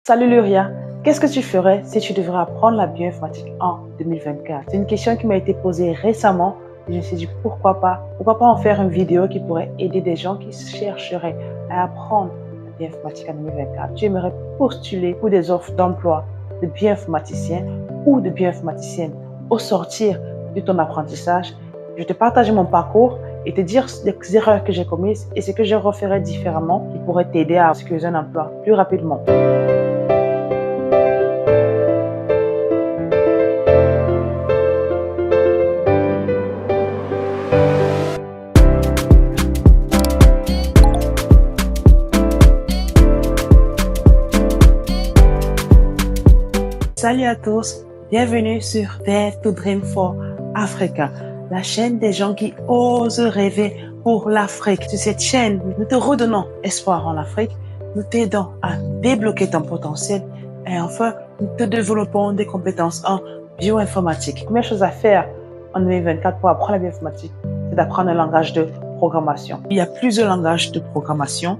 Salut Luria, qu'est-ce que tu ferais si tu devrais apprendre la bioinformatique en 2024? C'est une question qui m'a été posée récemment et je me suis dit pourquoi pas en faire une vidéo qui pourrait aider des gens qui chercheraient à apprendre la bioinformatique en 2024. Tu aimerais postuler pour des offres d'emploi de bioinformaticien ou de bioinformaticienne au sortir de ton apprentissage. Je te partage mon parcours et te dire les erreurs que j'ai commises et ce que je referais différemment qui pourrait t'aider à sécuriser un emploi plus rapidement. Salut à tous, bienvenue sur Dare to Dream for Africa, la chaîne des gens qui osent rêver pour l'Afrique. Sur cette chaîne, nous te redonnons espoir en Afrique, nous t'aidons à débloquer ton potentiel et enfin, nous te développons des compétences en bioinformatique. La première chose à faire en 2024 pour apprendre la bioinformatique, c'est d'apprendre un langage de programmation. Il y a plusieurs langages de programmation,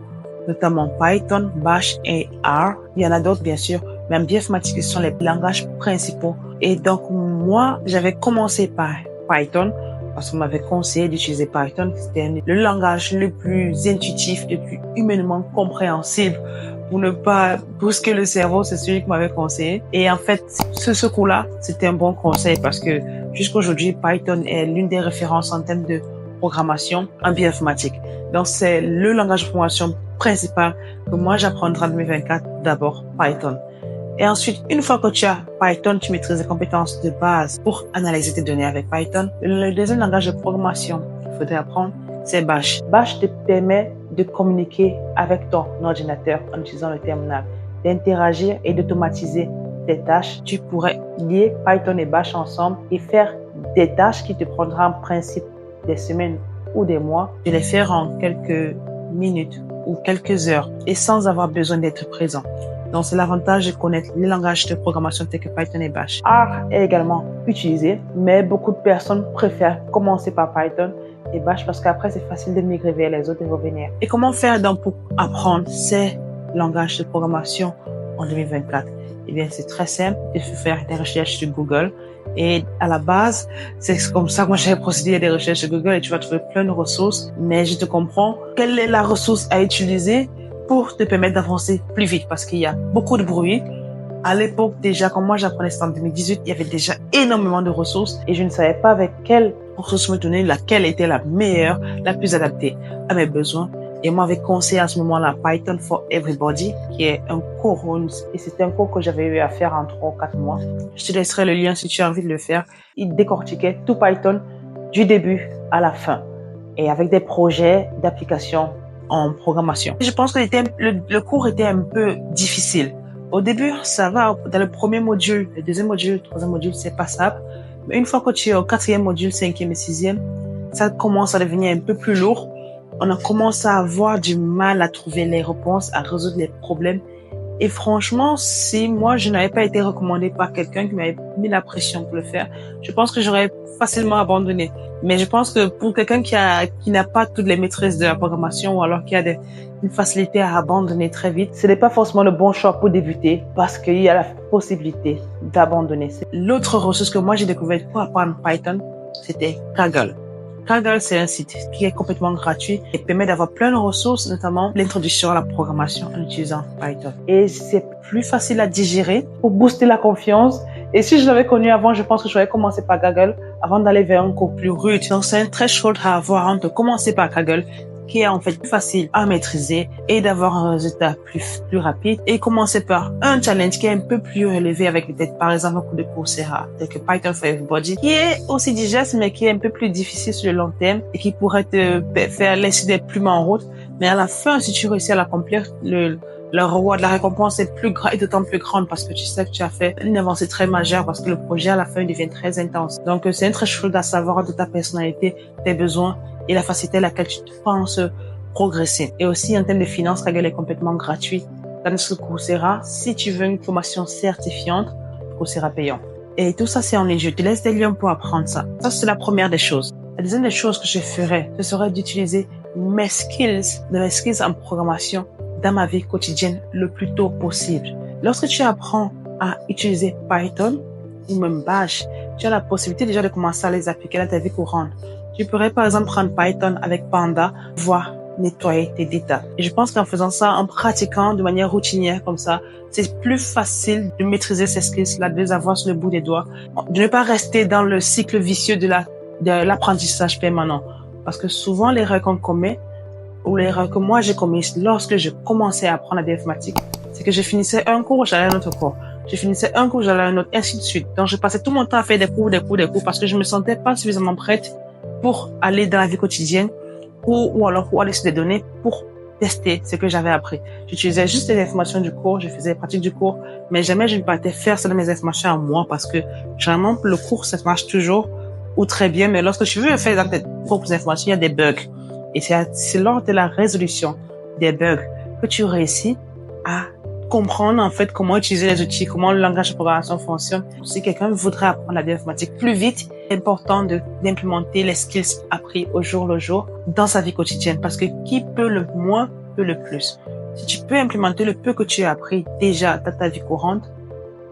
notamment Python, Bash et R. Il y en a d'autres, bien sûr, mais en bioinformatique, ce sont les langages principaux. Et donc, moi, j'avais commencé par Python parce qu'on m'avait conseillé d'utiliser Python. C'était le langage le plus intuitif, le plus humainement compréhensible pour ne pas brusquer le cerveau. C'est celui qui m'avait conseillé. Et en fait, ce coup-là, c'était un bon conseil parce que jusqu'aujourd'hui, Python est l'une des références en termes de programmation en bioinformatique. Donc, c'est le langage de programmation principal que moi, j'apprendrai en 2024. D'abord, Python. Et ensuite, une fois que tu as Python, tu maîtrises les compétences de base pour analyser tes données avec Python. Le deuxième langage de programmation qu'il faudrait apprendre, c'est Bash. Bash te permet de communiquer avec ton ordinateur en utilisant le terminal, d'interagir et d'automatiser tes tâches. Tu pourrais lier Python et Bash ensemble et faire des tâches qui te prendront en principe des semaines ou des mois, de les faire en quelques minutes ou quelques heures et sans avoir besoin d'être présent. Donc, c'est l'avantage de connaître les langages de programmation tels que Python et Bash. R est également utilisé, mais beaucoup de personnes préfèrent commencer par Python et Bash parce qu'après, c'est facile de migrer vers les autres et revenir. Et comment faire donc pour apprendre ces langages de programmation en 2024? Eh bien, c'est très simple. Il faut faire des recherches sur Google. Et à la base, c'est comme ça que moi j'ai procédé à des recherches sur Google et tu vas trouver plein de ressources. Mais je te comprends. Quelle est la ressource à utiliser pour te permettre d'avancer plus vite parce qu'il y a beaucoup de bruit. À l'époque, déjà, quand moi j'apprenais ça en 2018, il y avait déjà énormément de ressources et je ne savais pas avec quelle ressource me donner, laquelle était la meilleure, la plus adaptée à mes besoins. Et moi, m'avait conseillé à ce moment-là Python for Everybody, qui est un cours, et c'était un cours que j'avais eu à faire en 3 ou 4 mois. Je te laisserai le lien si tu as envie de le faire. Il décortiquait tout Python du début à la fin et avec des projets d'application en programmation. Je pense que le cours était un peu difficile. Au début, ça va. Dans le premier module, le deuxième module, le troisième module, c'est passable. Mais une fois que tu es au quatrième module, cinquième et sixième, ça commence à devenir un peu plus lourd. On a commencé à avoir du mal à trouver les réponses, à résoudre les problèmes. Et franchement, si moi, je n'avais pas été recommandée par quelqu'un qui m'avait mis la pression pour le faire, je pense que j'aurais facilement abandonné. Mais je pense que pour quelqu'un qui n'a pas toutes les maîtrises de la programmation ou alors qui a une facilité à abandonner très vite, ce n'est pas forcément le bon choix pour débuter parce qu'il y a la possibilité d'abandonner. L'autre ressource que moi j'ai découvert pour apprendre Python, c'était Kaggle. Kaggle, c'est un site qui est complètement gratuit et permet d'avoir plein de ressources, notamment l'introduction à la programmation en utilisant Python. Et c'est plus facile à digérer pour booster la confiance. Et si je l'avais connu avant, je pense que j'aurais commencé par Kaggle avant d'aller vers un cours plus rude. Donc, c'est un threshold à avoir entre commencer par Kaggle, qui est en fait plus facile à maîtriser et d'avoir un résultat plus rapide, et commencer par un challenge qui est un peu plus relevé avec peut-être par exemple un cours de Coursera, tel que Python for Everybody, qui est aussi digeste mais qui est un peu plus difficile sur le long terme et qui pourrait te faire laisser des plumes en route. Mais à la fin, si tu réussis à l'accomplir, le reward, la récompense est d'autant plus grande parce que tu sais que tu as fait une avancée très majeure parce que le projet à la fin devient très intense. Donc, c'est un threshold à savoir de ta personnalité, tes besoins et la facilité à laquelle tu penses progresser. Et aussi, en termes de finances, Kaggle est complètement gratuit. Tandis que Coursera, si tu veux une formation certifiante, Coursera payant. Et tout ça, c'est en ligne. Je te laisse des liens pour apprendre ça. Ça, c'est la première des choses. La deuxième des choses que je ferais, ce serait d'utiliser mes skills en programmation dans ma vie quotidienne le plus tôt possible. Lorsque tu apprends à utiliser Python ou même Bash, tu as la possibilité déjà de commencer à les appliquer dans ta vie courante. Tu pourrais par exemple prendre Python avec Panda, voire nettoyer tes data. Et je pense qu'en faisant ça, en pratiquant de manière routinière comme ça, c'est plus facile de maîtriser ces skills-là, de les avoir sur le bout des doigts, de ne pas rester dans le cycle vicieux de l'apprentissage permanent. Parce que souvent, l'erreur qu'on commet, ou l'erreur que moi j'ai commise lorsque je commençais à apprendre la informatique, c'est que je finissais un cours, j'allais à un autre cours. Je finissais un cours, j'allais à un autre, ainsi de suite. Donc, je passais tout mon temps à faire des cours parce que je me sentais pas suffisamment prête pour aller dans la vie quotidienne ou alors pour aller sur des données pour tester ce que j'avais appris. J'utilisais juste les informations du cours, je faisais partie du cours, mais jamais je ne partais faire selon mes informations à moi parce que généralement, le cours, ça marche toujours ou très bien, mais lorsque tu veux faire dans tes propres informations, il y a des bugs. Et c'est lors de la résolution des bugs que tu réussis à comprendre en fait comment utiliser les outils, comment le langage de programmation fonctionne. Si quelqu'un voudrait apprendre la informatique plus vite, c'est important d'implémenter les skills appris au jour le jour dans sa vie quotidienne parce que qui peut le moins peut le plus. Si tu peux implémenter le peu que tu as appris déjà dans ta vie courante,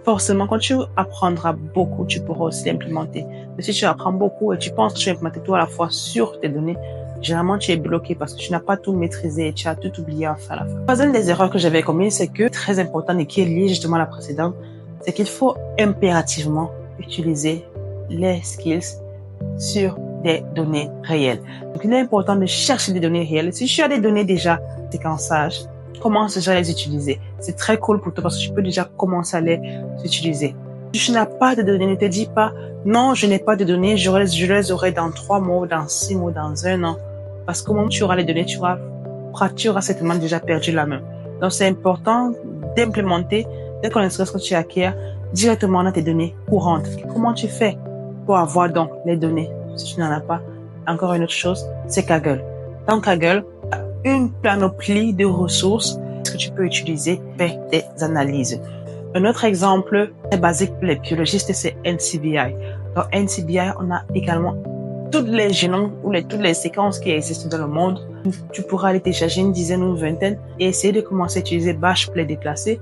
forcément quand tu apprendras beaucoup, tu pourras aussi l'implémenter. Mais si tu apprends beaucoup et tu penses que tu vas implémenter tout à la fois sur tes données, généralement, tu es bloqué parce que tu n'as pas tout maîtrisé et tu as tout oublié à faire la fin. La troisième des erreurs que j'avais commises, c'est que, très importante et qui est liée justement à la précédente, c'est qu'il faut impérativement utiliser les skills sur des données réelles. Donc, il est important de chercher des données réelles. Si tu as des données déjà séquençage, commence déjà à les utiliser. C'est très cool pour toi parce que tu peux déjà commencer à les utiliser. Si tu n'as pas de données, ne te dis pas, non, je n'ai pas de données, je les aurai dans 3 mois, dans 6 mois, dans 1 an. Parce qu'au moment où tu auras les données, tu auras certainement déjà perdu la main. Donc, c'est important d'implémenter des connaissances que tu acquiers directement dans tes données courantes. Comment tu fais pour avoir donc les données si tu n'en as pas? Encore une autre chose, c'est Kaggle. Dans Kaggle, tu as une panoplie de ressources que tu peux utiliser pour faire des analyses. Un autre exemple très basique pour les biologistes, c'est NCBI. Dans NCBI, on a également tous les génomes ou toutes les séquences qui existent dans le monde. Tu pourras aller télécharger une dizaine ou une vingtaine et essayer de commencer à utiliser Bash pour les déplacer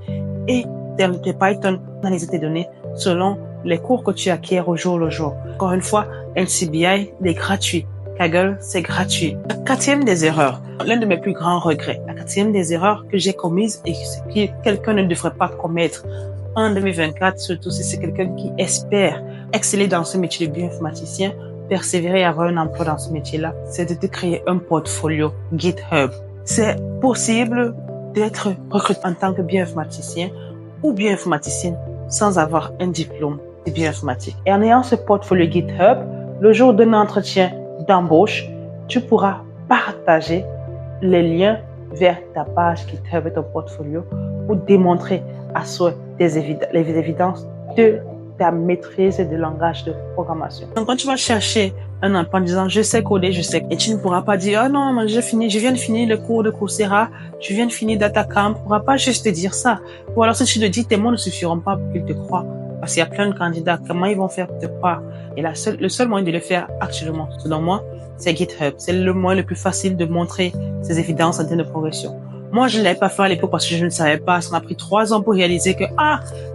et dans Python, analyser tes données selon les cours que tu acquiers au jour le jour. Encore une fois, NCBI est gratuit. Kaggle, c'est gratuit. La quatrième des erreurs, l'un de mes plus grands regrets, la quatrième des erreurs que j'ai commises et que quelqu'un ne devrait pas commettre en 2024, surtout si c'est quelqu'un qui espère exceller dans ce métier de bioinformaticien, persévérer et avoir un emploi dans ce métier-là, c'est de te créer un portfolio GitHub. C'est possible d'être recruté en tant que bioinformaticien ou bioinformaticienne sans avoir un diplôme de bioinformatique. Et en ayant ce portfolio GitHub, le jour d'un entretien d'embauche, tu pourras partager les liens vers ta page GitHub et ton portfolio pour démontrer à soi les évidences de ta maîtrise de langage de programmation. Donc, quand tu vas chercher un emploi en disant je sais coder, et tu ne pourras pas dire oh non, je viens de finir le cours de Coursera, je viens de finir DataCamp, tu ne pourras pas juste te dire ça. Ou alors si tu le dis, tes mots ne suffiront pas pour qu'ils te croient. Parce qu'il y a plein de candidats, comment ils vont faire pour te croire? Et le seul moyen de le faire actuellement, selon moi, c'est GitHub. C'est le moyen le plus facile de montrer ces évidences en termes de progression. Moi, je ne l'avais pas fait à l'époque parce que je ne savais pas. Ça m'a pris 3 ans pour réaliser que,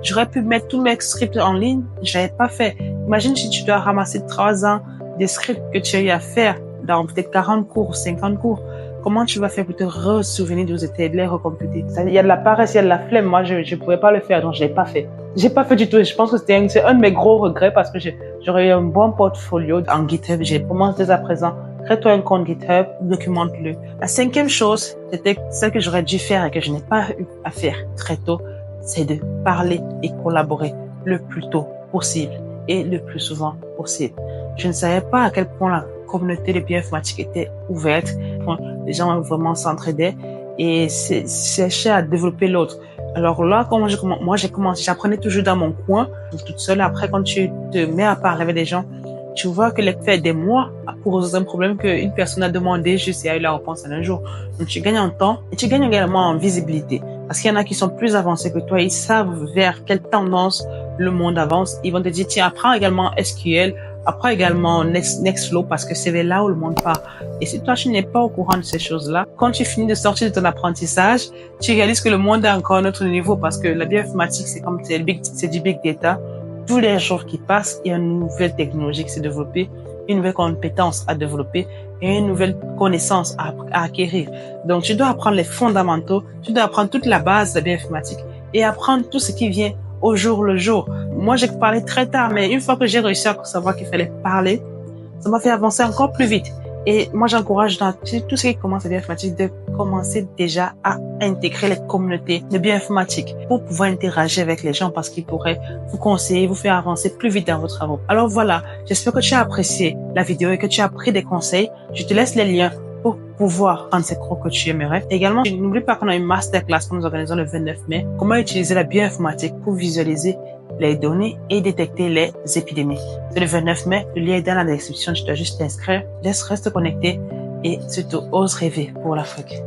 j'aurais pu mettre tous mes scripts en ligne. Je l'avais pas fait. Imagine si tu dois ramasser 3 ans des scripts que tu as eu à faire dans peut-être 40 cours ou 50 cours. Comment tu vas faire pour te ressouvenir de tes de les recomputer? Il y a de la paresse, il y a de la flemme. Moi, je pouvais pas le faire, donc je l'ai pas fait. J'ai pas fait du tout. Je pense que c'est un de mes gros regrets parce que j'aurais eu un bon portfolio en GitHub. J'ai commencé dès à présent. Crée-toi un compte GitHub, documente-le. La 5e chose, c'était celle que j'aurais dû faire et que je n'ai pas eu à faire très tôt, c'est de parler et collaborer le plus tôt possible et le plus souvent possible. Je ne savais pas à quel point la communauté de bioinformatique était ouverte, les gens vraiment s'entraidaient et cherchaient à développer l'autre. Alors là, moi j'ai commencé, j'apprenais toujours dans mon coin, toute seule. Après, quand tu te mets à parler avec des gens, tu vois que les fait des mois pour résoudre un problème qu'une personne a demandé juste et a eu la réponse en un jour. Donc tu gagnes en temps et tu gagnes également en visibilité. Parce qu'il y en a qui sont plus avancés que toi, ils savent vers quelle tendance le monde avance. Ils vont te dire, tiens, apprends également SQL, Apprends également Nextflow parce que c'est là où le monde part. Et si toi, tu n'es pas au courant de ces choses-là, quand tu finis de sortir de ton apprentissage, tu réalises que le monde est encore à un autre niveau parce que la bioinformatique, c'est du big data. Tous les jours qui passent, il y a une nouvelle technologie qui s'est développée, une nouvelle compétence à développer et une nouvelle connaissance à acquérir. Donc, tu dois apprendre les fondamentaux, tu dois apprendre toute la base de la bioinformatique et apprendre tout ce qui vient au jour le jour. Moi, j'ai parlé très tard, mais une fois que j'ai réussi à savoir qu'il fallait parler, ça m'a fait avancer encore plus vite. Et moi, j'encourage dans tout ce qui commence à bioinformatique de commencer déjà à intégrer les communautés de bioinformatique pour pouvoir interagir avec les gens parce qu'ils pourraient vous conseiller, vous faire avancer plus vite dans vos travaux. Alors voilà, j'espère que tu as apprécié la vidéo et que tu as pris des conseils. Je te laisse les liens pour pouvoir prendre ces cours que tu aimerais. Également, n'oublie pas qu'on a une masterclass que nous organisons le 29 mai. Comment utiliser la bioinformatique pour visualiser les données et détecter les épidémies. C'est le 29 mai. Le lien est dans la description. Tu dois juste t'inscrire. Reste connecté et surtout, ose rêver pour l'Afrique.